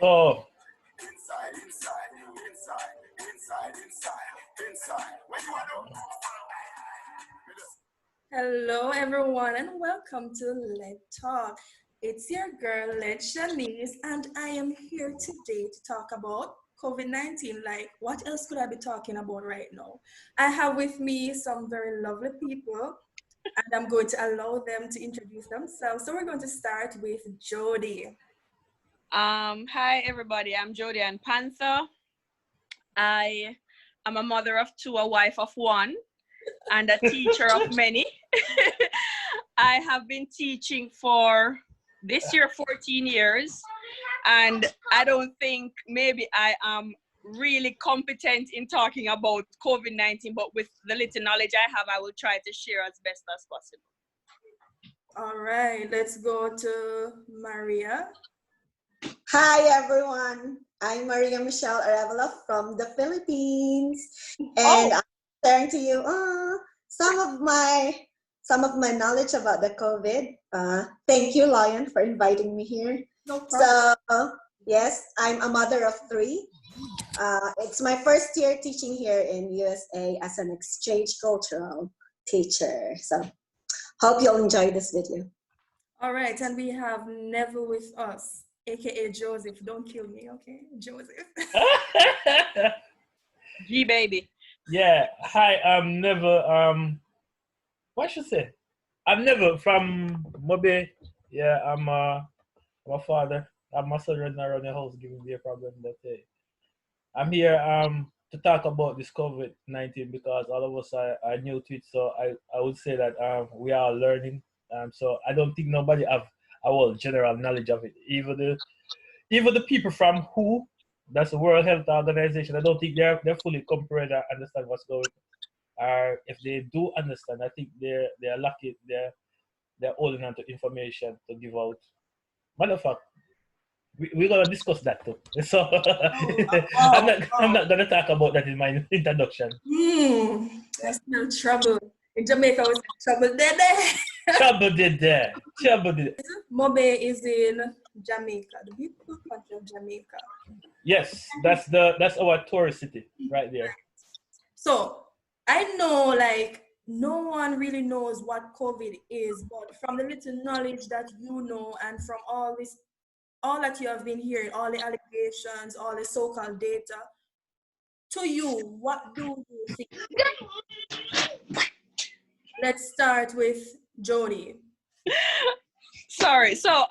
Oh. Hello, everyone, and welcome to Let's Talk. It's your girl, Let's Shanice, and I am here today to talk about COVID-19. Like, what else could I be talking about right now? I have with me some very lovely people, and I'm going to allow them to introduce themselves. So we're going to start with Jody. Hi, everybody. I'm Ann Panther. I am a mother of two, a wife of one, and a teacher of many. I have been teaching for this year 14 years, and I don't think maybe I am really competent in talking about COVID-19, but with the little knowledge I have, I will try to share as best as possible. All right, let's go to Maria. Hi everyone, I'm Maria Michelle Arevalo from the Philippines, and I'm sharing to you some of my knowledge about the COVID. Thank you, Lion, for inviting me here. No problem. So yes, I'm a mother of three. It's my first year teaching here in USA as an exchange cultural teacher. So hope you'll enjoy this video. All right, and we have Neville with us, aka Joseph. Don't kill me, okay? Joseph. G baby. Yeah. Hi, I'm Neville. What should I say? I'm Neville from Mobe. Yeah, I'm my father. I have my son running around the house giving me a problem that day. I'm here to talk about this COVID-19 because all of us are new to it. So I would say that we are learning. So I don't think nobody have our general knowledge of it. Even the people from WHO, that's the World Health Organization, I don't think they're fully comprehend and understand what's going on. Or if they do understand, I think they're lucky they're holding on to information to give out. Matter of fact, we're gonna discuss that too. So I'm not gonna talk about that in my introduction. That's no trouble. In Jamaica, we say trouble there. Trouble did there. Trouble did. Mobe is in Jamaica, the beautiful country of Jamaica. Yes, that's our tourist city right there. So I know, like, no one really knows what COVID is, but from the little knowledge that you know, and from all that you have been hearing, all the allegations, all the so-called data, to you, what do you think? Let's start with Jody. Sorry. So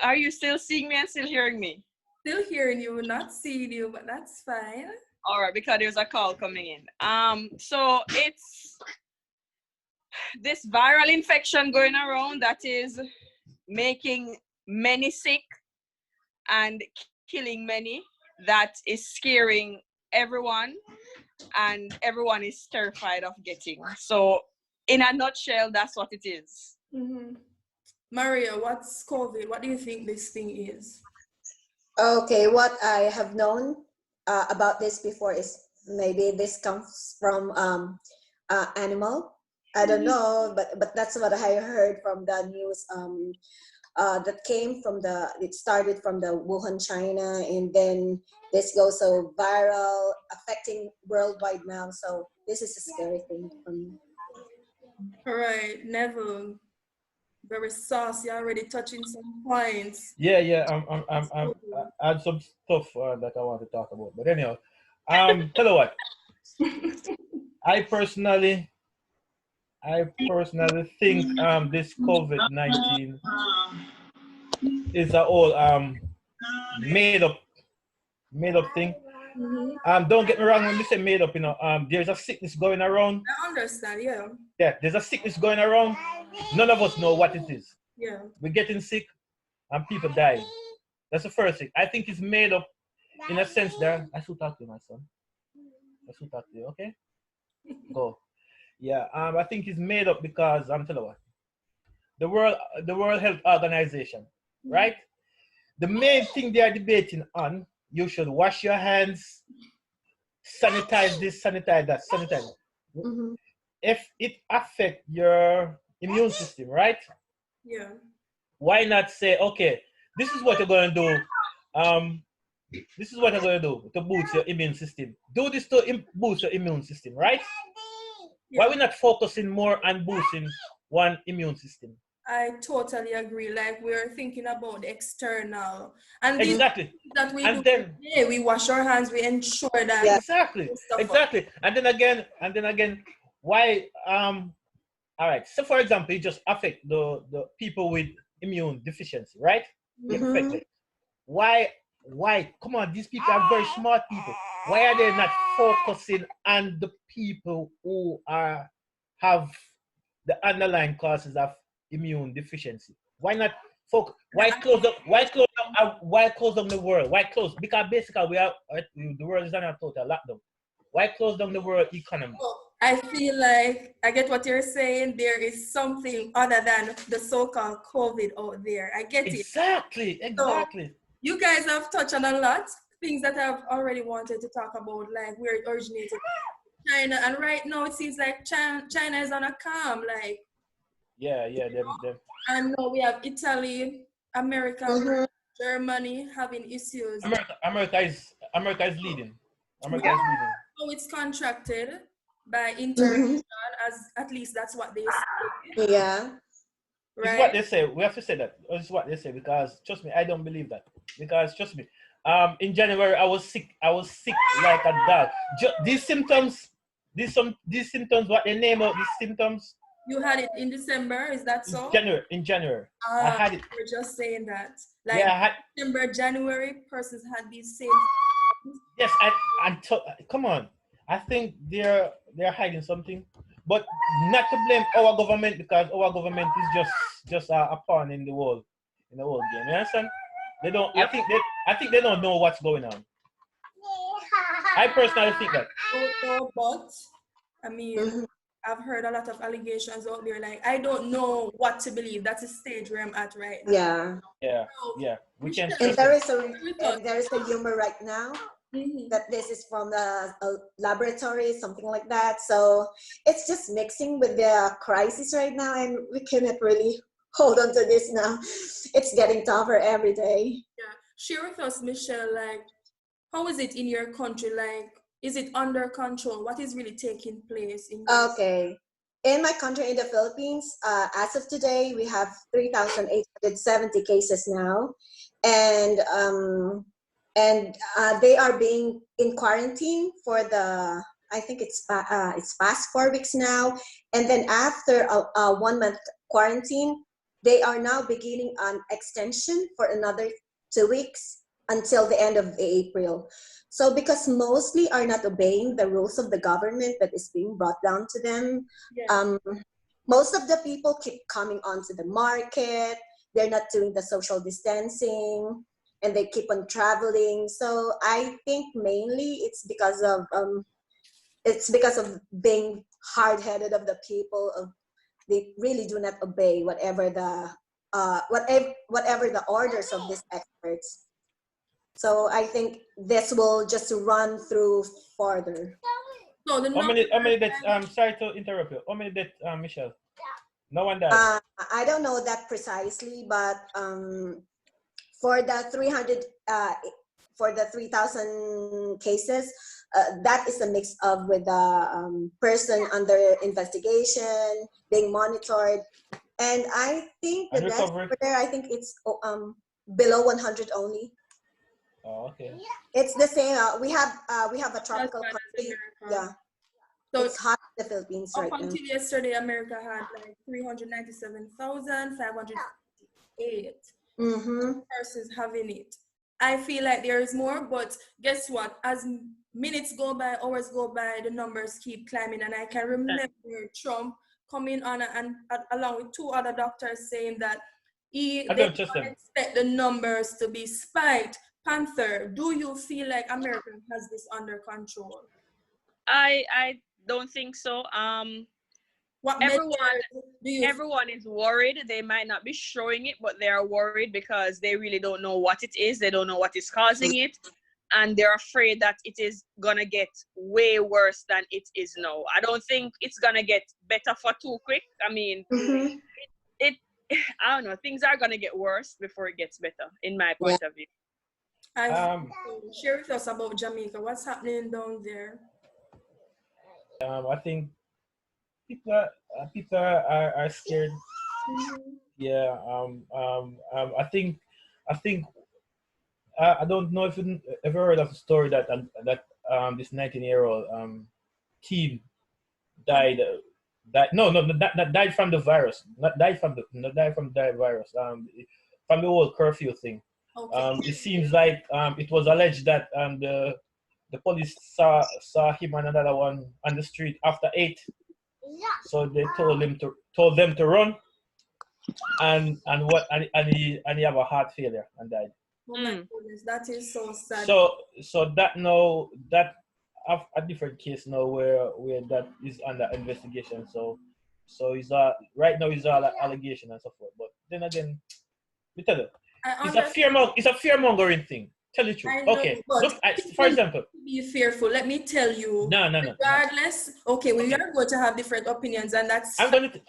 are you still seeing me and still hearing me? Still hearing you, not seeing you, but that's fine. All right, because there's a call coming in. So it's this viral infection going around that is making many sick and killing many, that is scaring everyone, and everyone is terrified of getting. So in a nutshell, that's what it is. Mm-hmm. Maria, what's COVID? What do you think this thing is? Okay, what I have known about this before is maybe this comes from animal. I don't know, but that's what I heard from the news. That came from it started from the Wuhan, China, and then this goes so viral, affecting worldwide now. So this is a scary thing for me. All right, Neville, very saucy, already touching some points. Yeah. I had some stuff that I want to talk about, but anyhow, tell you what. I personally think this COVID-19 is a whole made up thing. Mm-hmm. Don't get me wrong when you say made up, there's a sickness going around. I understand, yeah. Yeah, there's a sickness going around. None of us know what it is. Yeah. We're getting sick and people dying. That's the first thing. I think it's made up in a sense that I should talk to you, my son. I should talk to you, okay? Go. Yeah, I think it's made up because I'm telling you what. The World Health Organization, right? The main thing they are debating on, you should wash your hands, sanitize this, sanitize that, sanitize that. Mm-hmm. if it affect your immune system, right? Yeah. Why not say, okay, this is what you're gonna do. This is what you're gonna do to boost your immune system. Do this to boost your immune system, right? Yeah. Why we not focusing more on boosting one immune system? I totally agree. Like we're thinking about the external, and these Exactly. things that we And do. then Yeah, we wash our hands. We ensure that. Yeah. exactly, stuff up. exactly. And then again, why all right. So for example, it just affect the people with immune deficiency, right? It affect Mhm. them. Why? Come on, these people are very smart people. Why are they not focusing on the people who have the underlying causes of immune deficiency? Why not focus? Why close up? Why close down the world? Why close? Because basically the world is on a total lockdown. Why close down the world economy? I feel like I get what you're saying. There is something other than the so-called COVID out there. I get it. Exactly. So you guys have touched on a lot things that I've already wanted to talk about, like where it originated, China, and right now it seems like China is on a calm, like Yeah, them. and now we have Italy, America, Mhm. Germany having issues. America is leading. America Yeah. is leading. So it's contracted by Mhm. interaction, as at least that's what they say, Yeah. It's what right? they say. We have to say that. It's what they say because trust me, I don't believe that. Because trust me, in January I was sick. I was sick like a dog. These symptoms, these symptoms. What they name out these symptoms? You had it in December, is that In so? January. In January, I had it. We're just saying that. Like Yeah, I had. December, January, persons had these same. Yes, come on. I think they're hiding something, but not to blame our government because our government is just a pawn in the whole game. You understand? They don't. Yep. I think they don't know what's going on. I personally think that. Don't know, but I mean, Mhm. I've heard a lot of allegations out there. Like, I don't know what to believe. That's the stage where I'm at right now. Yeah. Yeah, So, yeah. We can Michelle, And stress there it. is we thought, a humor right now that this is from the laboratory, something like that. So it's just mixing with the crisis right now, and we cannot really hold on to this now. It's getting tougher every day. yeah, share with us, Michelle, like, how is it in your country? Like, is it under control? What is really taking place in your Okay. In my country, in the Philippines, as of today, we have 3,870 cases now, and they are being in quarantine for I think it's past 4 weeks now, and then after a 1 month quarantine, they are now beginning an extension for another 2 weeks until the end of April. So because mostly are not obeying the rules of the government that is being brought down to them, yeah. um, most of the people keep coming onto the market. They're not doing the social distancing, and they keep on traveling. So I think mainly it's because of being hard-headed of the people. They really do not obey whatever the orders of these experts. So I think this will just run through further. So the How number, many deaths? Sorry to interrupt you. How many deaths, Michelle? No one died. I don't know that precisely, but for the 3,000 cases, that is a mix of with the person under investigation, being monitored, and I think the And deaths recovery? over there, I think it's below 100 only. Oh, okay. It's the same. We have a tropical as country. America. Yeah, So it's hot in the Philippines up right now. until yesterday, America had like 397,508 Mm-hmm. persons having it. I feel like there is more, but guess what? As minutes go by, hours go by, the numbers keep climbing. And I can remember Trump coming on and along with two other doctors saying that they don't trust them. expect the numbers to be spiked. Panther, do you feel like America has this under control? I don't think so. What Everyone do you everyone is worried. They might not be showing it, but they are worried because they really don't know what it is. They don't know what is causing it. and they're afraid that it is gonna get way worse than it is now. I don't think it's gonna get better for too quick. I mean, it I don't know, things are gonna get worse before it gets better, in my point of view. Share with us about Jamaica. What's happening down there? I think people are scared. Yeah. I think I don't know if you ever heard of a story that this 19-year-old teen died. That died from the virus. Not died from the virus. From the whole curfew thing. Okay. It seems like it was alleged that the police saw him and another one on the street after 8. So they told them to run, and he have a heart failure and died. Oh my goodness, that is so sad. So that have a different case now where that is under investigation. So it's right now it's all allegation and so forth. But then again, we tell you, it's a fear mongering thing. Tell the truth. Okay, look, for example. Be fearful. Let me tell you. No. Regardless, okay, we are going to have different opinions, and that's. I'm going to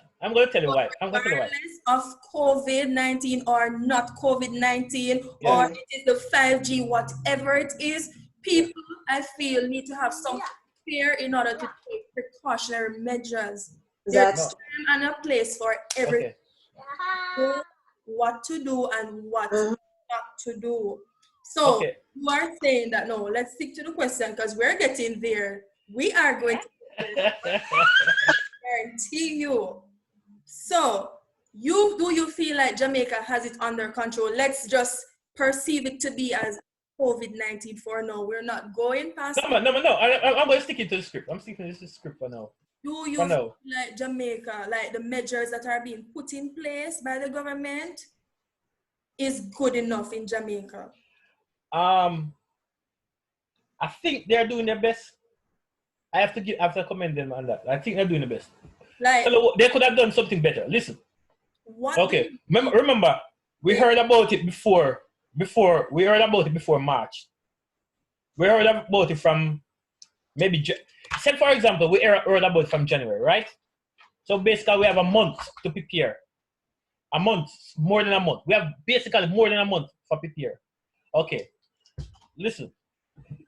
tell you why. Regardless of COVID-19 or not COVID-19, or it is the 5G, whatever it is, people, I feel, need to have some fear in order to take precautionary measures. There's a time and a place for everything. Okay. What to do and what not to do. So you are saying that no, let's stick to the question because we're getting there. We are going to guarantee you. So do you feel like Jamaica has it under control? Let's just perceive it to be as COVID-19 for now. We're not going past. No. I'm going to stick it to the script. I'm sticking to the script for now. Do you feel like Jamaica, like the measures that are being put in place by the government, is good enough in Jamaica? I think they're doing their best. I have to commend them on that. I think they're doing the best. Like they could have done something better. Listen. What? Okay. Remember, we heard about it before. We heard about it before March. We heard about it from maybe. Say for example, we heard about it from January, right? So basically, we have a month to prepare. A month, more than a month. We have basically more than a month for prepare. Okay. Listen,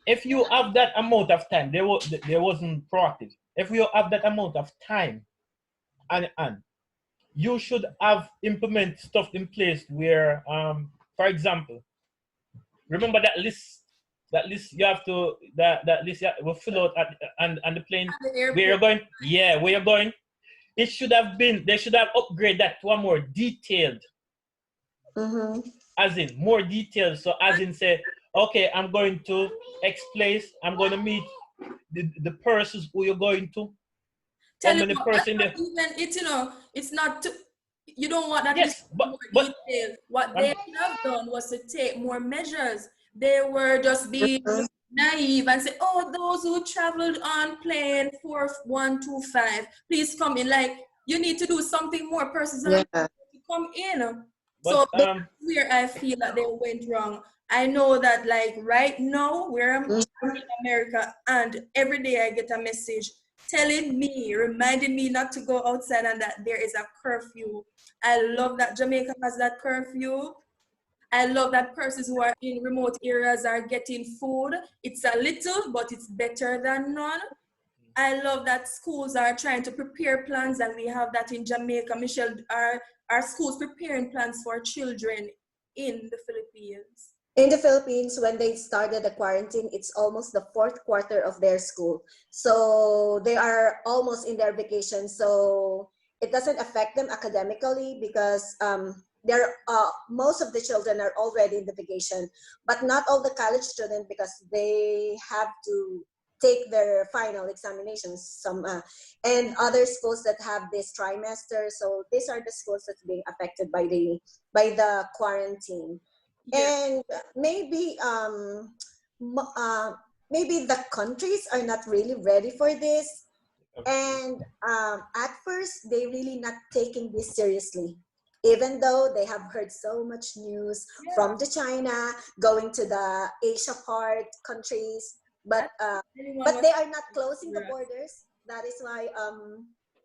if you have that amount of time, there wasn't proactive. If you have that amount of time, and you should have implement stuff in place where, for example, remember that list you have to that list will fill out on the plane where you're going. Yeah, where you're going. It should have been. They should have upgraded that to a more detailed. As in more detailed. So as in say. Okay, I'm going to X place. I'm going to meet the persons who you're going to. Tell you what, even it's it's not. You don't want that. Yes, but detail. What they could have done was to take more measures. They were just being naive and say, "Oh, those who traveled on plane 4125, please come in." Like you need to do something more personal to come in. But, so that's where I feel that they went wrong. I know that like right now we're in America and every day I get a message telling me, reminding me not to go outside and that there is a curfew. I love that Jamaica has that curfew. I love that persons who are in remote areas are getting food. It's a little, but it's better than none. I love that schools are trying to prepare plans and we have that in Jamaica. Michelle, are schools preparing plans for children in the Philippines? In the Philippines, when they started the quarantine, it's almost the 4th quarter of their school. So they are almost in their vacation. So it doesn't affect them academically because most of the children are already in the vacation, but not all the college students because they have to take their final examinations. And other schools that have this trimester. So these are the schools that's being affected by the quarantine. And maybe the countries are not really ready for this, and at first they really not taking this seriously. even though they have heard so much news from the China going to the Asia part countries, but they are not closing the borders. That is why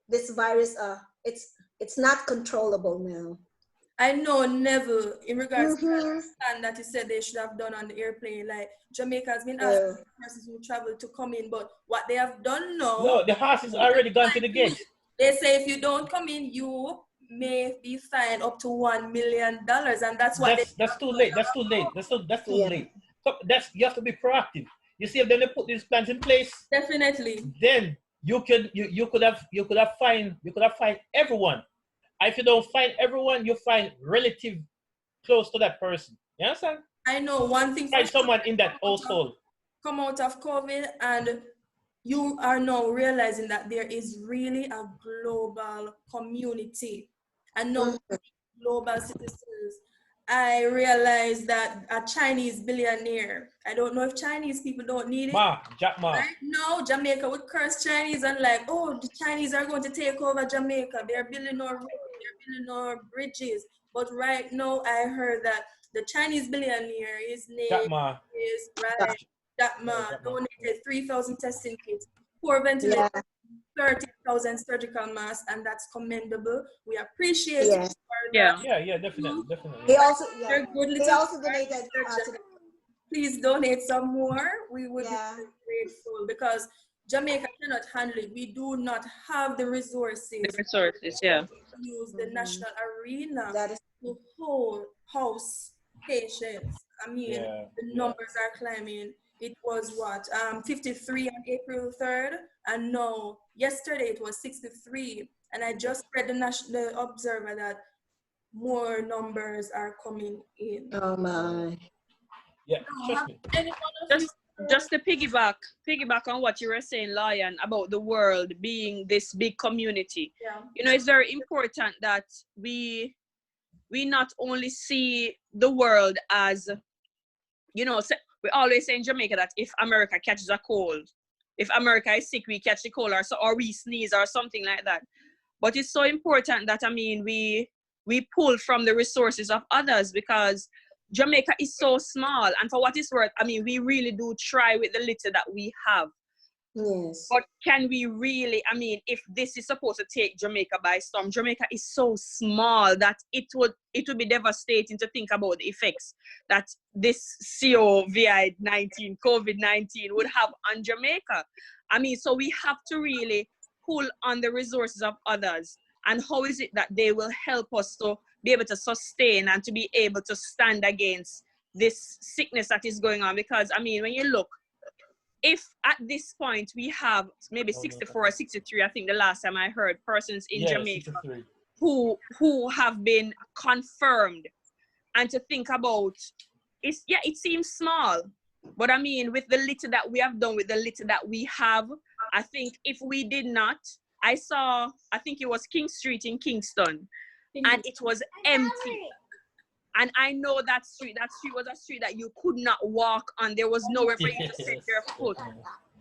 this virus it's not controllable now. I know never in regards to that, that you said they should have done on the airplane. Like Jamaica has been asking persons who travel to come in, but what they have done now. No, the horse is already gone to the gate. They say if you don't come in, you may be fined up to $1 million, and that's what that's too late. That's too late. That's too late. So you have to be proactive. You see, if they put these plans in place, definitely, then you could have fined everyone. If you don't find everyone, you find relative close to that person. You understand? I know one thing. Find someone in that household. Come out of COVID, and you are now realizing that there is really a global community and no global citizens. I realized that a Chinese billionaire, I don't know if Chinese people don't need it. Right now, Jamaica would curse Chinese and like, oh, the Chinese are going to take over Jamaica. They're building our roads, they're building our bridges. But right now, I heard that the Chinese billionaire, his name is Jack Ma, donated 3,000 testing kits, 4 ventilators, 30,000 surgical masks, and that's commendable. We appreciate it. Definitely. They also donated. Please donate some more. We would be grateful because Jamaica cannot handle it. We do not have the resources. To use the national arena to house patients. I mean, the numbers are climbing. It was 53 on April 3rd, and now yesterday it was 63. And I just read the Observer that more numbers are coming in. Oh my! Yeah, trust me. Just to piggyback on what you were saying, Lion, about the world being this big community. Yeah. You know, it's very important that we not only see the world as, you know, we always say in Jamaica that if America catches a cold, if America is sick, we catch the cold, or we sneeze or something like that. But it's so important that, I mean, we pull from the resources of others, because Jamaica is so small, and for what it's worth, I mean, we really do try with the little that we have. Yes. But can we really, I mean, if this is supposed to take Jamaica by storm, Jamaica is so small that it would be devastating to think about the effects that this COVID-19 would have on Jamaica. I mean, so we have to really pull on the resources of others. And how is it that they will help us to be able to sustain and to be able to stand against this sickness that is going on? Because, I mean, when you look, if at this point we have maybe 64 or 63, I think the last time I heard, persons in Jamaica 63. who have been confirmed, and to think about, it seems small, but I mean, with the little that we have done, with the little that we have, I think if we did not, I think it was King Street in Kingston, and it was empty. And I know that street was a street that you could not walk on. There was nowhere for you to set your foot.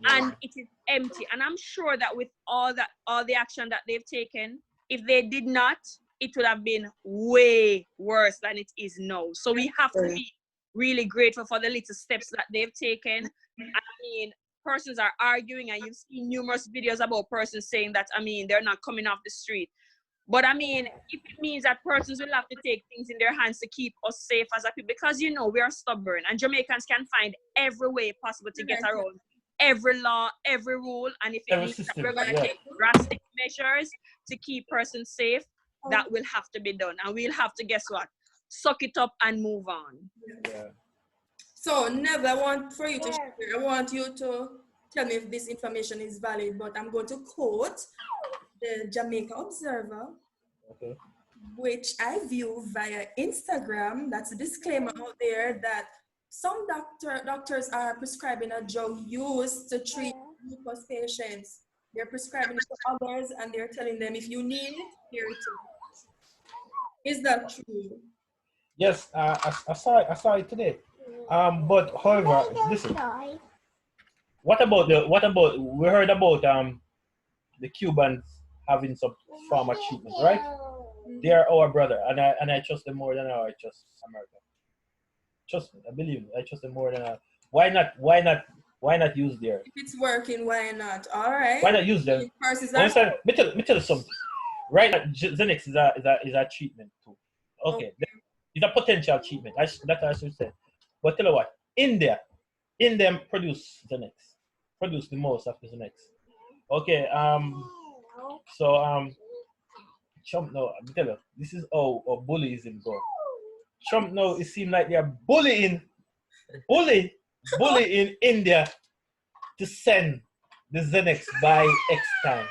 And it is empty. And I'm sure that with all the action that they've taken, if they did not, it would have been way worse than it is now. So we have to be really grateful for the little steps that they've taken. I mean, persons are arguing, and you've seen numerous videos about persons saying that, I mean, they're not coming off the street. But I mean, if it means that persons will have to take things in their hands to keep us safe as a people, because, you know, we are stubborn, and Jamaicans can find every way possible to get around every law, every rule. And if it means that we're going to take drastic measures to keep persons safe, that will have to be done. And we'll have to, guess what? Suck it up and move on. Yeah. So, Nev, I want you to tell me if this information is valid, but I'm going to quote the Jamaica Observer, which I view via Instagram. That's a disclaimer out there that some doctors are prescribing a drug used to treat lupus patients. They're prescribing it to others, and they're telling them, if you need it, here it is. Is that true? Yes, I saw it today. But however, listen. What about we heard about the Cubans having some form of treatment, right? They are our brother, and I trust them more than I trust America. Trust me, I believe I trust them more than why not use their If it's working, why not? All right. why not use them? Versus Understand? Me tell you something. Right now, Xanax is a treatment too. Okay, it's a potential treatment. That's what I should say. But tell you what, India produce Xanax, produce the most of the Xanax. Okay, so Trump now, I tell you, this is how bullyism go. Trump now, it seems like they are bullying India to send the Xanax by X time.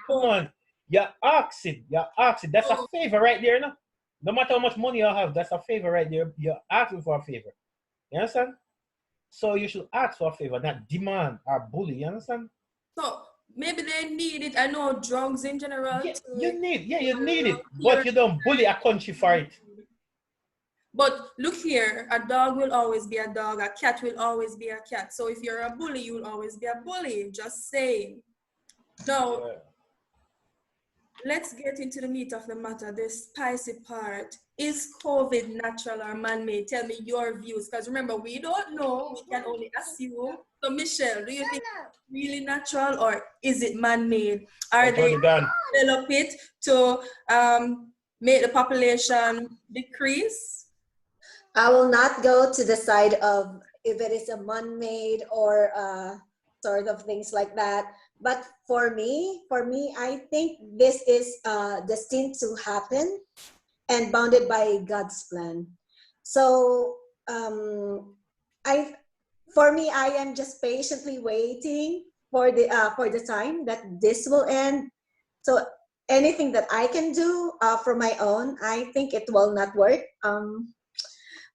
Come on, you're asking. That's a favor right there, no? No matter how much money you have, that's a favor right there. You're asking for a favor. You understand? So you should ask for a favor, not demand or bully. You understand? So maybe they need it. I know drugs in general. Yeah, you need it, but you don't bully a country for it. But look here, a dog will always be a dog, a cat will always be a cat. So if you're a bully, you will always be a bully. Just saying. Now, let's get into the meat of the matter, the spicy part. Is COVID natural or man-made? Tell me your views, because remember, we don't know. We can only assume. So Michelle, do you think it's really natural or is it man-made? Are they develop it to make the population decrease? I will not go to the side of if it is a man-made or sort of things like that. But for me, I think this is destined to happen and bounded by God's plan. So I am just patiently waiting for the time that this will end. So anything that I can do for my own, I think it will not work.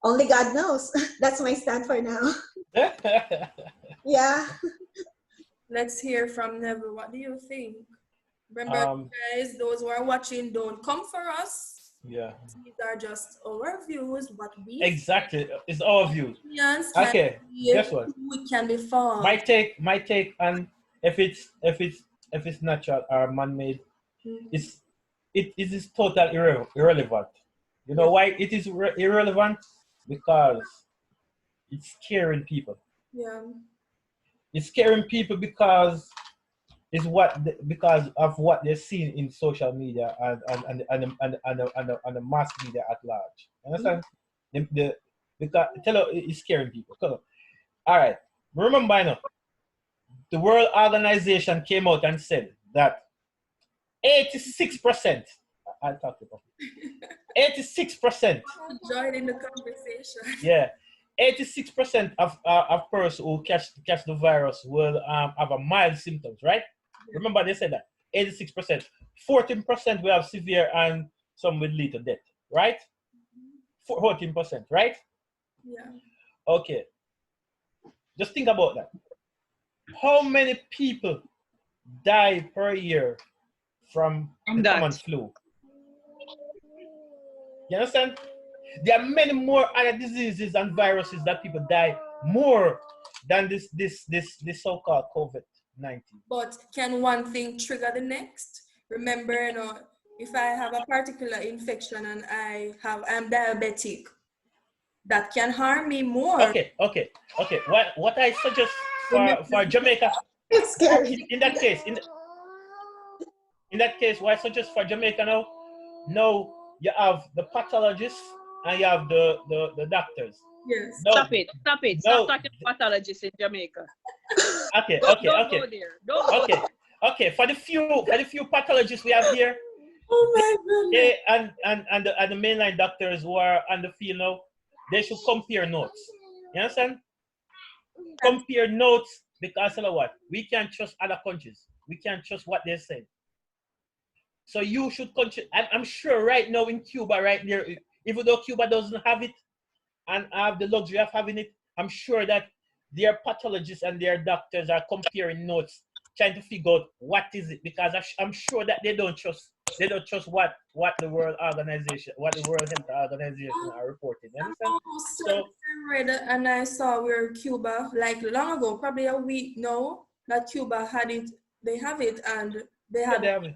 Only God knows. That's my stand for now. Yeah. Let's hear from Neville. What do you think? Remember, guys, those who are watching, don't come for us. Yeah. These are just our views. What we exactly, it's our views. Okay. Guess what? We can be found. My take on if it's natural or man-made, it is totally irrelevant. You know why it is irrelevant? Because it's scaring people. Yeah. It's scaring people because of what they're seeing in social media and the mass media at large. Understand? Because it's scaring people. So, all right. Remember now, the World Organization came out and said that 86%. I'll talk about it. 86%. Join in the conversation. Yeah. 86% of persons who catch the virus will have a mild symptoms, right? Yeah. Remember they said that 86%. 14% will have severe and some will lead to death, right? 14%, right? Yeah. Okay. Just think about that. How many people die per year from the common flu? You understand? There are many more other diseases and viruses that people die more than this so-called COVID-19. But can one thing trigger the next? Remember, if I have a particular infection and I'm diabetic, that can harm me more. Okay. What I suggest for Jamaica, it's scary. In that case, what I suggest for Jamaica now? No, you have the pathologists and you have the doctors. Yes. No, Stop it. No. Stop talking to pathologists in Jamaica. Okay. Don't go there. Don't go there. Okay. For the few pathologists we have here, oh my goodness. And the mainline doctors who are on the field now, they should compare notes. You understand? Compare notes because you know what? We can't trust other countries. We can't trust what they say. So you should I'm sure right now in Cuba, right there, even though Cuba doesn't have it and have the luxury of having it, I'm sure that their pathologists and their doctors are comparing notes, trying to figure out what is it, because I'm sure that they don't trust what the World Health Organization are reporting. You understand? So I read and I saw where Cuba, like long ago, probably a week now, that Cuba had it. They have it and they have it.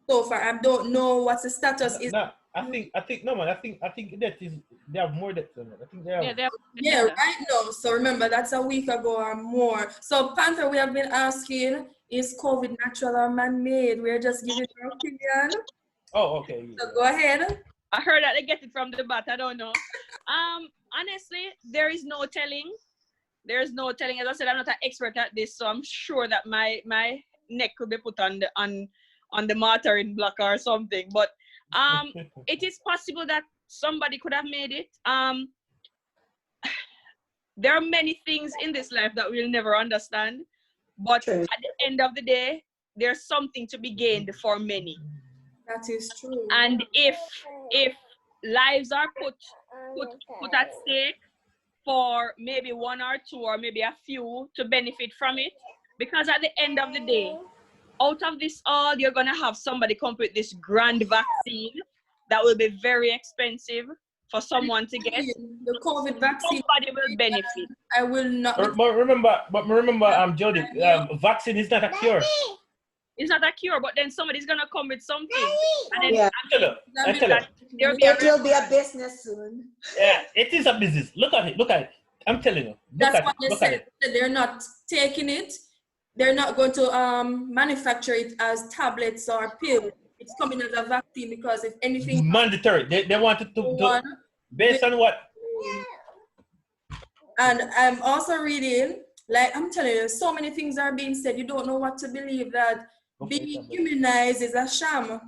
so far. I don't know what the status is. No, I think no man. I think that is they have more depth than that. I think they have. Yeah, they have Yeah, data. right now. So remember, that's a week ago or more. So Panther, we have been asking, is COVID natural or man-made? We're just giving our opinion. Oh, okay. So go ahead. I heard that they get it from the bat. I don't know. Honestly, there is no telling. There's no telling. As I said, I'm not an expert at this, so I'm sure that my neck could be put on the martyring block or something. But it is possible that somebody could have made it. There are many things in this life that we'll never understand, but True. at the end of the day, there's something to be gained for many. That is true. And if lives are put at stake for maybe one or two or maybe a few to benefit from it, because at the end of the day, out of this all, you're gonna have somebody come up with this grand vaccine that will be very expensive for someone to get. The COVID vaccine. Somebody will benefit. I will not. But remember, Jody, vaccine is not a cure. It's not a cure, but then somebody's gonna come with something, and then Yeah. I tell you. there'll be It will be a business soon. Yeah, it is a business. Look at it. I'm telling you. That's what they said. They're not taking it. They're not going to manufacture it as tablets or pills. It's coming as a vaccine because if anything mandatory. They wanted to based on what? And I'm also reading, like I'm telling you, so many things are being said. You don't know what to believe. That being immunized is a sham.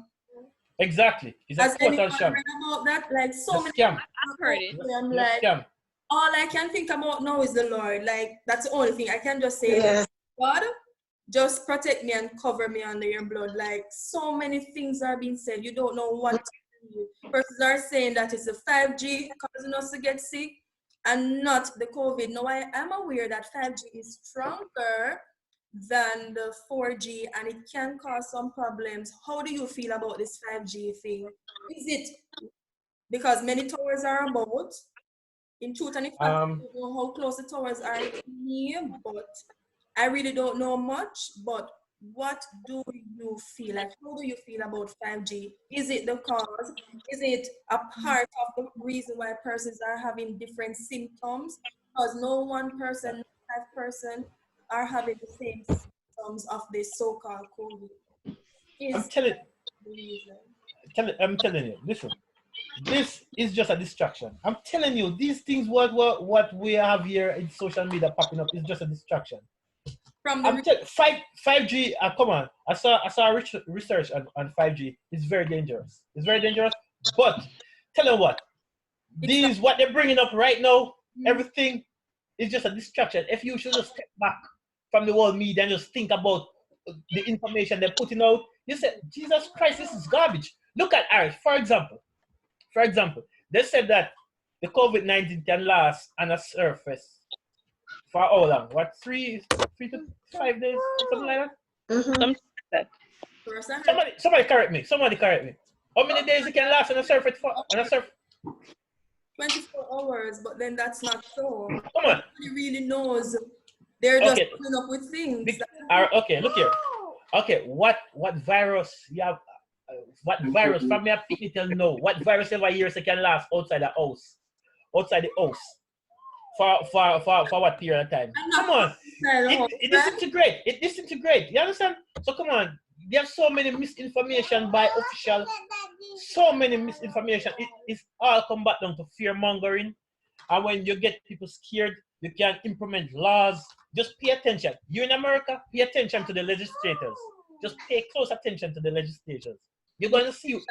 Exactly. It's a total sham. Read about that? Like so many. Scam. I've heard it. I'm like, Scam. all I can think about now is the Lord. Like that's the only thing I can just say. Yeah. God, just protect me and cover me under your blood. Like so many things are being said. You don't know what to do. Persons are saying that it's the 5G causing us to get sick and not the COVID. Now I am aware that 5G is stronger than the 4G and it can cause some problems. How do you feel about this 5G thing? Is it because many towers are about? In truth and in fact, I don't know how close the towers are near, but I really don't know much. But what do you feel? Like, how do you feel about 5G? Is it the cause? Is it a part of the reason why persons are having different symptoms? Because no one person, no 5 person are having the same symptoms of this so-called COVID. I'm telling you, listen. This is just a distraction. I'm telling you, these things what we have here in social media popping up is just a distraction. From the 5G, come on. I saw research on 5G. It's very dangerous. It's very dangerous. But tell you what they're bringing up right now, everything is just a distraction. If you should just step back from the world media and just think about the information they're putting out, you say, Jesus Christ, this is garbage. Look at Irish, for example, they said that the COVID-19 can last on a surface for how long? What, 3 to 5 days, something like that? Something like that. Somebody correct me. How many days it can last on a surface? 24 hours, but then that's not so. Come on. Nobody really knows. They're just coming up with things. Okay, look here. Okay, what virus you have? What virus? From me, I tell no. What virus ever years it can last outside the house? Outside the house. For what period of time? Come on. It disintegrate. It disintegrate. You understand? So come on. There's so many misinformation by official. So many misinformation. It's all come back down to fear mongering. And when you get people scared, you can implement laws. Just pay attention. You're in America, pay attention to the legislators. Just pay close attention to the legislators. You're gonna see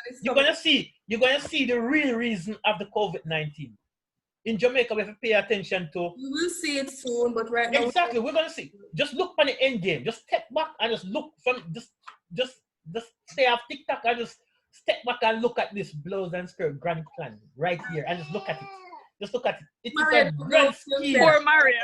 the real reason of the COVID-19. In Jamaica, we have to pay attention to. We will see it soon, but right now. Exactly, we're gonna see. Just look on the end game. Just step back and just look from just stay off TikTok and just step back and look at this blouse and skirt grand plan right here and just look at it. Just look at it. It is a grand scheme. Poor Maria.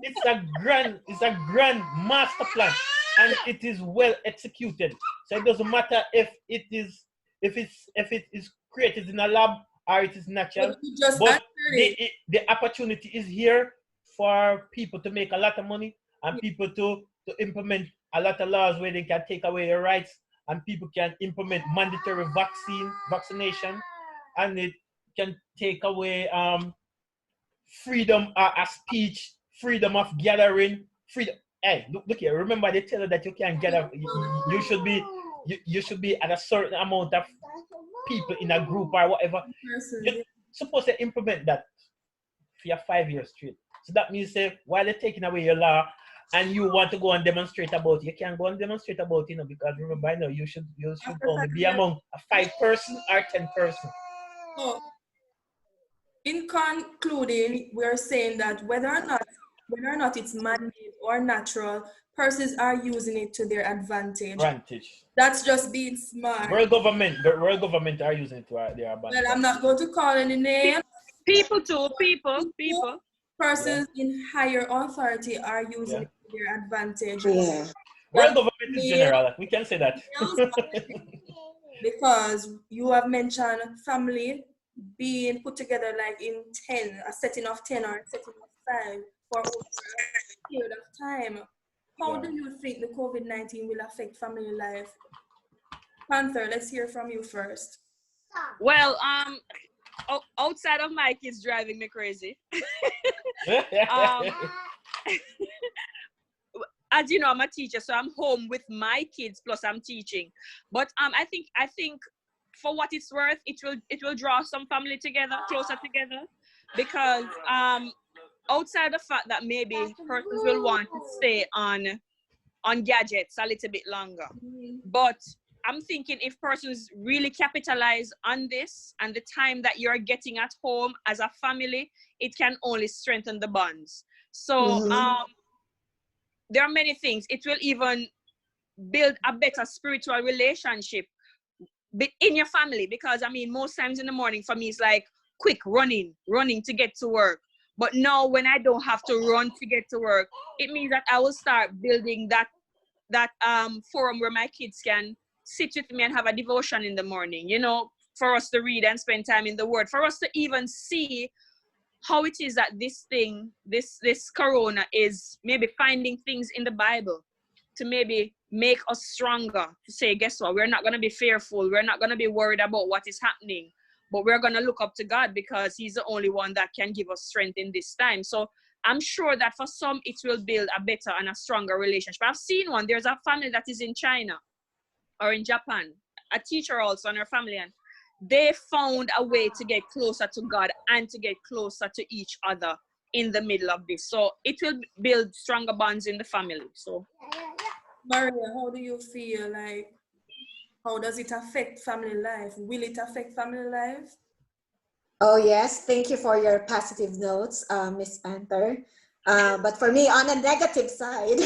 It's a grand master plan, and it is well executed. So it doesn't matter if it is created in a lab or it is natural. But the opportunity is here for people to make a lot of money and people to implement a lot of laws where they can take away your rights and people can implement mandatory vaccination, and it can take away freedom of speech, freedom of gathering, freedom. Hey, look here. Remember, they tell you that you can't gather. You should be you should be at a certain amount of people in a group or whatever. You're supposed to implement that for your 5 years straight. So that means while they're taking away your law and you want to go and demonstrate about it, you can't go and demonstrate about it, because remember, you should only be among a 5 person or 10 person. So, in concluding, we are saying that whether or not it's man-made or natural, persons are using it to their advantage. That's just being smart. World government are using it to their advantage. Well, I'm not going to call any names. People too, people. Persons in higher authority are using it to their advantage. Yeah. World government in general, we can say that. Because you have mentioned family being put together like in 10, a setting of 10 or a setting of 5 for over a period of time. How do you think the COVID-19 will affect family life? Panther, let's hear from you first. Well, outside of my kids driving me crazy. As you know, I'm a teacher, so I'm home with my kids plus I'm teaching. But I think for what it's worth, it will draw some family together, closer together, because outside the fact that maybe persons will want to stay on gadgets a little bit longer, but I'm thinking if persons really capitalize on this and the time that you're getting at home as a family, it can only strengthen the bonds. So there are many things. It will even build a better spiritual relationship in your family, because I mean, most times in the morning for me, it's like quick running to get to work. But now when I don't have to run to get to work, it means that I will start building that forum where my kids can sit with me and have a devotion in the morning, for us to read and spend time in the word, for us to even see how it is that this corona is maybe finding things in the Bible to maybe make us stronger, to say, guess what, we're not going to be fearful, we're not going to be worried about what is happening, but we're going to look up to God because he's the only one that can give us strength in this time. So I'm sure that for some, it will build a better and a stronger relationship. I've seen one, there's a family that is in China or in Japan, a teacher also and her family, and they found a way to get closer to God and to get closer to each other in the middle of this. So it will build stronger bonds in the family. So, Maria, how do you feel? Like, how does it affect family life? Will it affect family life? Oh yes, thank you for your positive notes, Miss Panther. But for me, on the negative side,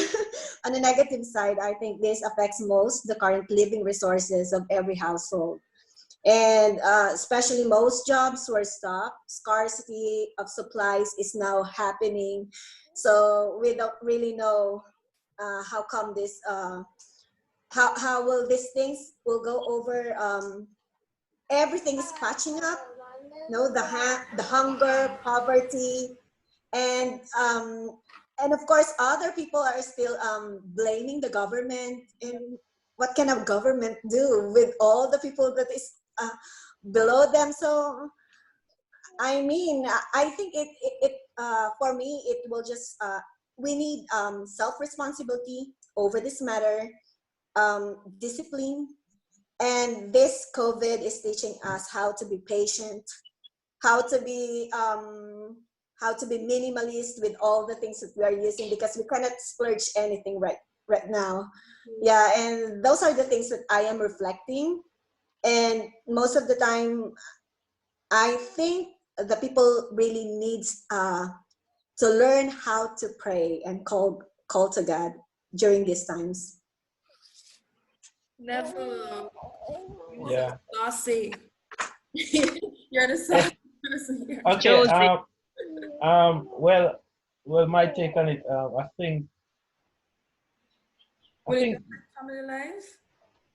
I think this affects most the current living resources of every household. And especially most jobs were stopped. Scarcity of supplies is now happening. So we don't really know how come this, how will these things will go over. Everything is patching up. The hunger, poverty, and of course other people are still blaming the government. And what can a government do with all the people that is below them? So I mean, I think it for me it will just we need self-responsibility over this matter, discipline, and this COVID is teaching us how to be patient, how to be minimalist with all the things that we are using, because we cannot splurge anything right now. Yeah, and those are the things that I am reflecting. And most of the time, I think the people really needs to learn how to pray and call to God during these times. Never. Yeah. Saucy. You're the saucy person here. Okay. Well, my take on it. I think family life?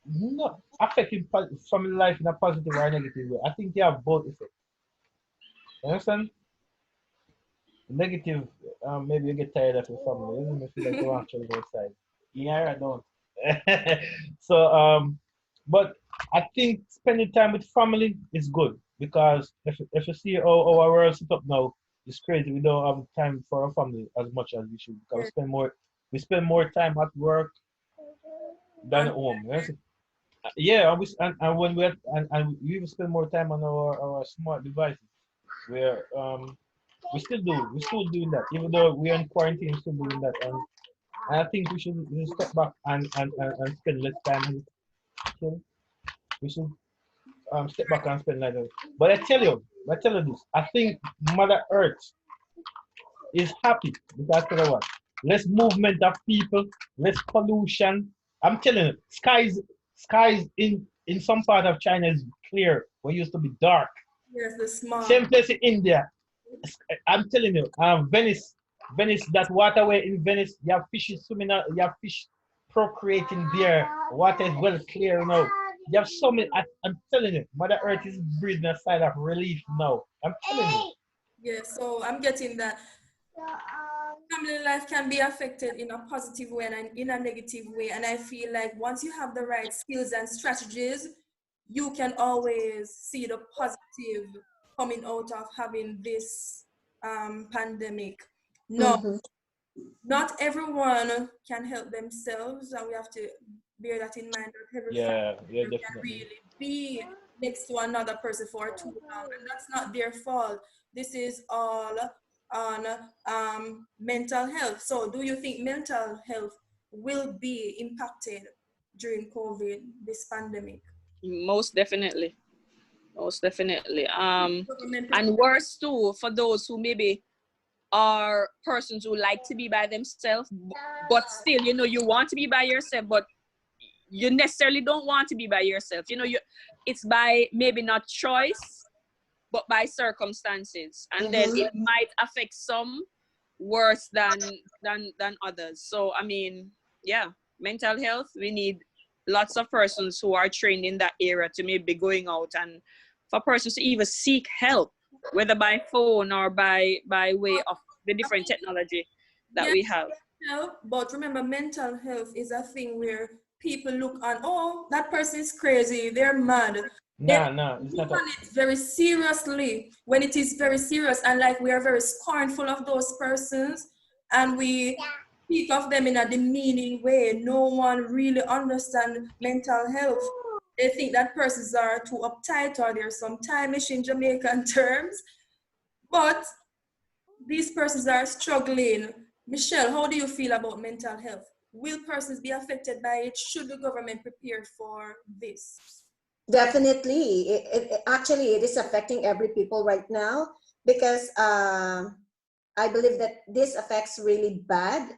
Not affecting family life in a positive or negative way. I think they have both effects. You understand? Negative, maybe you get tired of your family. You feel like you want to go outside. Yeah, I don't. So But I think spending time with family is good because if you see how our world set up now, it's crazy. We don't have time for our family as much as we should because Yes. we spend more time at work than at And home. Yes? Yeah, and when and we even spend more time on our smart devices. Where we're still doing that even though we're in quarantine, we're still doing that. And I think we should step back and spend less time on it. We should step back and spend like that. But I tell you this. I think Mother Earth is happy because tell you what, less movement of people, less pollution. I'm telling you, skies in some part of China is clear. What used to be dark. yes, the smart. Same place in India. I'm telling you, Venice, that waterway in Venice, you have fishes swimming out, you have fish procreating there. Water is well clear now. You have so many. I'm telling you, Mother Earth is breathing a sigh of relief now. I'm telling you. Yeah, so I'm getting that family life can be affected in a positive way and in a negative way. And I feel like once you have the right skills and strategies, you can always see the positive coming out of having this pandemic. No, Mm-hmm. not everyone can help themselves, and we have to bear that in mind that every Yeah, yeah, family can definitely. really be next to another person for too long, and that's not their fault. This is all on mental health. So, do you think mental health will be impacted during COVID, this pandemic? Most definitely. Most definitely. Government And worse too for those who maybe are persons who like to be by themselves, but still, you know, you want to be by yourself, but you necessarily don't want to be by yourself. You know, it's by maybe not choice, but by circumstances, and then Mm-hmm. it might affect some worse than others. So I mean, yeah, mental health. We need lots of persons who are trained in that area to maybe going out and for persons to even seek help, whether by phone or by way of the different technology that Yes, we have. help, but remember, mental health is a thing where people look on, oh, that person is crazy, they're mad. They Nah, it's look not a. on it very seriously when it is very serious, and like we are very scornful of those persons, and we speak of them in a demeaning way. No one really understands mental health. They think that persons are too uptight or there's some timish in Jamaican terms, but these persons are struggling. Michelle, how do you feel about mental health? Will persons be affected by it? Should the government prepare for this? Definitely. Actually, it is affecting every people right now because I believe that this affects really bad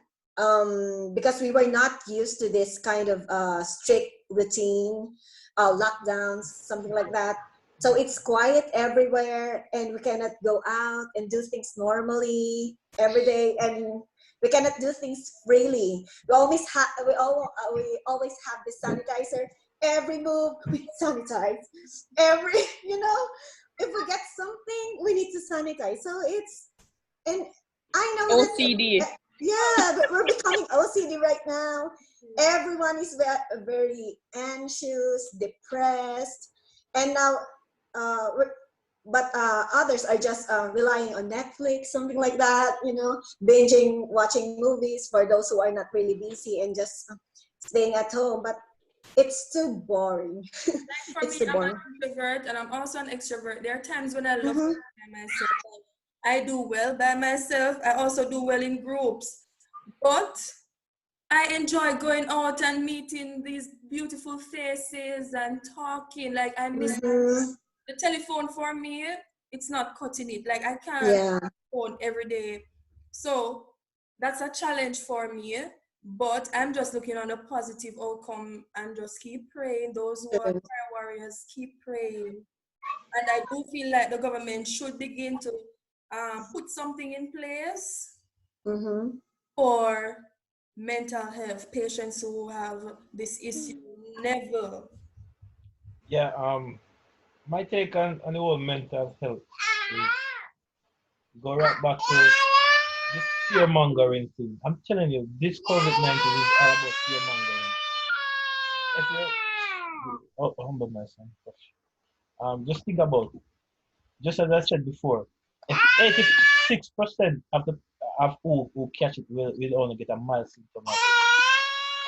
because we were not used to this kind of strict routine, lockdowns, something like that. So it's quiet everywhere, and we cannot go out and do things normally every day, and we cannot do things freely. We always have the sanitizer. Every move we sanitize. Every if we get something, we need to sanitize. So and I know OCD. that, yeah, but we're becoming OCD right now. Everyone is very anxious, depressed, and now, but others are just relying on Netflix, something like that, binging, watching movies for those who are not really busy and just staying at home. But it's too boring. Like for It's me, too I'm an boring. introvert and I'm also an extrovert. There are times when I love to Mm-hmm. be by myself. I do well by myself. I also do well in groups. But I enjoy going out and meeting these beautiful faces and talking. Like I miss Mm-hmm. the telephone for me. It's not cutting it. Like I can't Yeah. phone every day. So that's a challenge for me. But I'm just looking on a positive outcome and just keep praying. Those who are prayer warriors, keep praying. And I do feel like the government should begin to put something in place Mm-hmm. for mental health patients who have this issue. Never. Yeah. My take on the whole mental health is go right back to this fear mongering thing. I'm telling you, this COVID-19 is all about fear mongering. If you humble myself. Just think about it. Just as I said before, if 86% of who catch it will only get a mild symptom,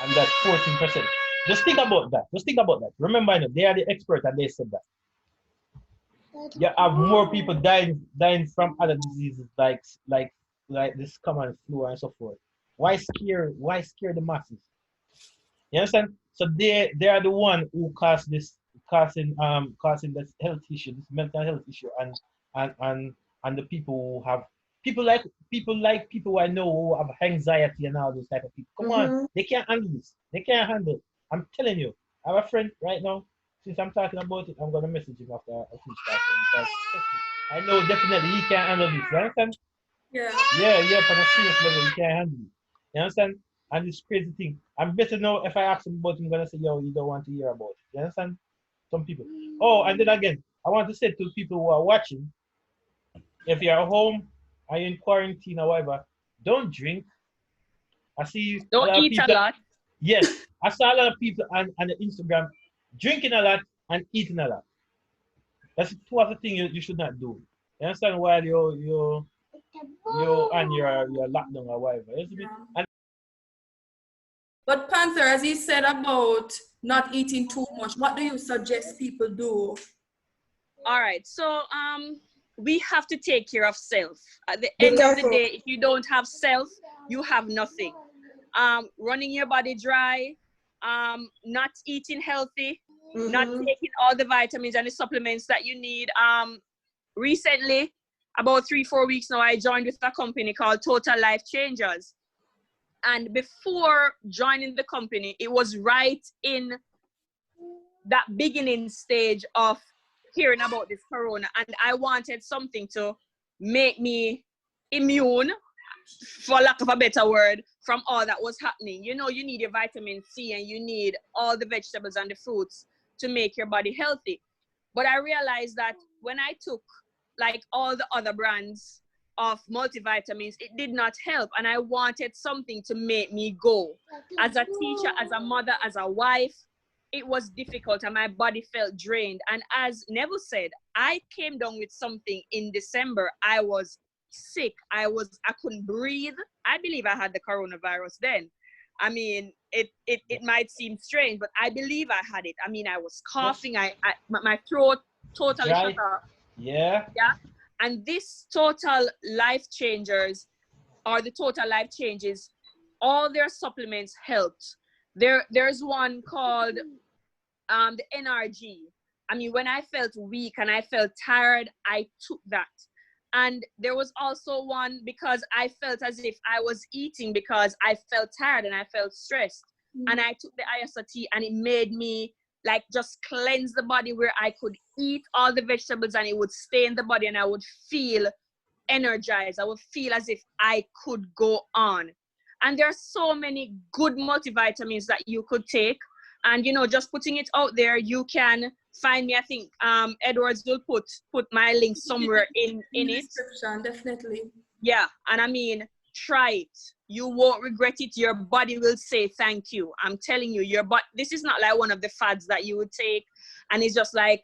and that's 14%. Just think about that. Just think about that. Remember, they are the expert, and they said that. You have more people dying from other diseases like this common flu and so forth. Why scare the masses? You understand? So they are the one who causing this health issue, this mental health issue, and the people who have people who I know who have anxiety and all those type of people. Come on, they can't handle this. They can't handle it. I'm telling you. I have a friend right now. Since I'm talking about it, I'm gonna message him after I finish talking because I know definitely he can't handle this. You understand? Yeah. Yeah, for the serious level, he can't handle it. You understand? And this crazy thing. I'm better know if I ask him about it, I'm gonna say, yo, you don't want to hear about it. You understand? Some people. Oh, and then again, I want to say to people who are watching, if you're at home, are you in quarantine or whatever, don't drink. I see Don't a lot of eat a people. lot. Yes, I saw a lot of people on the Instagram drinking a lot and eating a lot. That's two of the things you should not do. You understand? While you're on your lockdown or whatever. And But Panther, as he said about not eating too much, what do you suggest people do? All right. So we have to take care of self. At the Be end of the careful. day, if you don't have self, you have nothing. Running your body dry, not eating healthy, not taking all the vitamins and the supplements that you need. Recently, about 3-4 weeks now, I joined with a company called Total Life Changers. And before joining the company, it was right in that beginning stage of hearing about this corona. And I wanted something to make me immune, for lack of a better word, from all that was happening. You know, you need your vitamin C and you need all the vegetables and the fruits to make your body healthy. But I realized that when I took like all the other brands of multivitamins, it did not help. And I wanted something to make me go. As a teacher, as a mother, as a wife, it was difficult and my body felt drained. And as Neville said, I came down with something in December. I was sick. I couldn't breathe. I believe I had the coronavirus then. I mean, it might seem strange, but I believe I had it. I mean, I was coughing. My throat totally shut off. Yeah. And this Total Life Changers, or the Total Life Changes, all their supplements helped. There's one called the NRG. I mean, when I felt weak and I felt tired, I took that. And there was also one because I felt as if I was eating because I felt tired and I felt stressed. And I took the ISRT and it made me like just cleanse the body where I could eat all the vegetables and it would stay in the body and I would feel energized. I would feel as if I could go on. And there are so many good multivitamins that you could take. And, you know, just putting it out there, you can find me. I think Edwards will put my link somewhere in it. Description, definitely. Yeah, and I mean, try it. You won't regret it. Your body will say thank you. I'm telling you, this is not like one of the fads that you would take and it's just like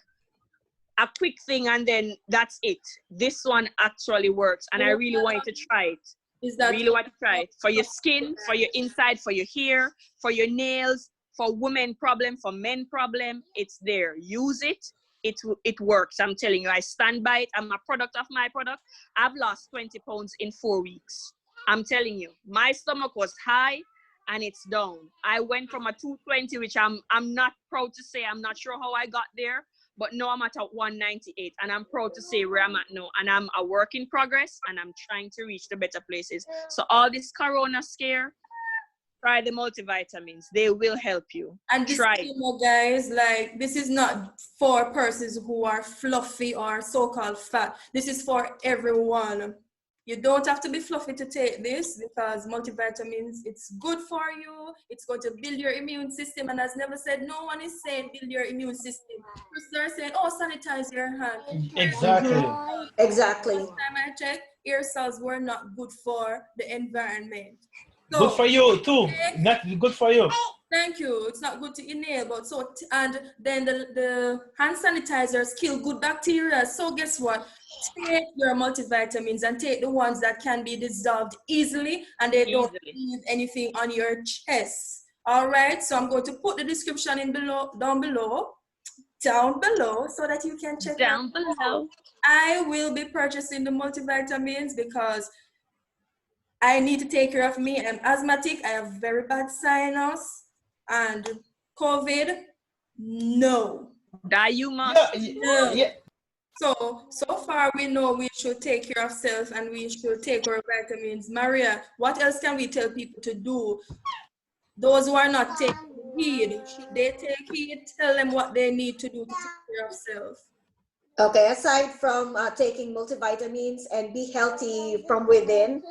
a quick thing and then that's it. This one actually works and I really want you to try it. Really want to try it for your skin, for your inside, for your hair, for your nails, for women problem, for men problem. It's there. Use it. It works. I'm telling you, I stand by it. I'm a product of my product. I've lost 20 pounds in 4 weeks. I'm telling you, my stomach was high and it's down. I went from a 220, which I'm not proud to say. I'm not sure how I got there, but now I'm at a 198 and I'm proud to say where I'm at now. And I'm a work in progress and I'm trying to reach the better places. So all this corona scare, try the multivitamins. They will help you. And try. Guys, like this is not for persons who are fluffy or so-called fat. This is for everyone. You don't have to be fluffy to take this because multivitamins, it's good for you. It's going to build your immune system. And as Never said, no one is saying build your immune system. They're saying, oh, sanitize your hand. Exactly. Exactly. Last time I checked, aerosols were not good for the environment. So, good for you too. Not good for you. Thank you. It's not good to inhale, but and then the hand sanitizers kill good bacteria. So guess what? Take your multivitamins and take the ones that can be dissolved easily and they don't leave anything on your chest. All right. So I'm going to put the description in down below, so that you can check down below. I will be purchasing the multivitamins because I need to take care of me. I'm asthmatic. I have very bad sinus. And COVID, no. Die you must. No. Yeah. So far we know we should take care of self and we should take our vitamins. Maria, what else can we tell people to do? Those who are not taking heed, should they take heed? Tell them what they need to do to take care of self. Okay, aside from taking multivitamins and be healthy from within,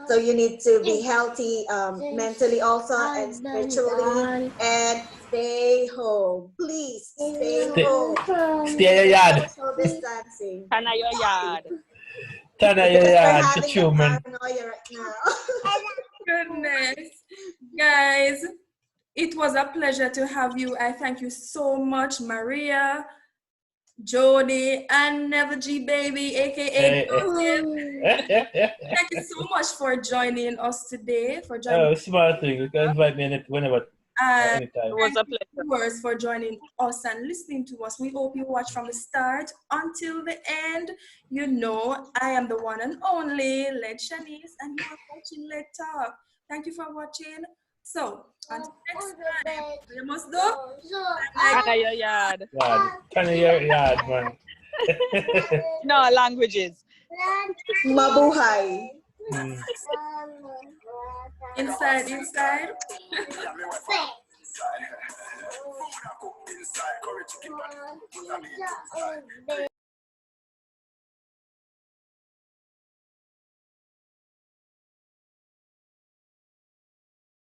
so you need to be healthy mentally also and spiritually, and stay home. Please stay home. Stay at your yard. Social distancing. Tana your yard. Tana your We're yard. having It's human. a paranoia right now. Goodness. Guys, it was a pleasure to have you. I thank you so much, Maria, Jody, and Never G Baby, aka Thank you so much for joining us today. Oh, smart thing. You can invite me whenever, anytime. It was a pleasure. Viewers for joining us and listening to us. We hope you watch from the start until the end. You know, I am the one and only Led Shanice, and you are watching Led Talk. Thank you for watching. So, until next time, you must go. Tana your yard. Tana your yard, man. No languages. Mabuhay. Inside.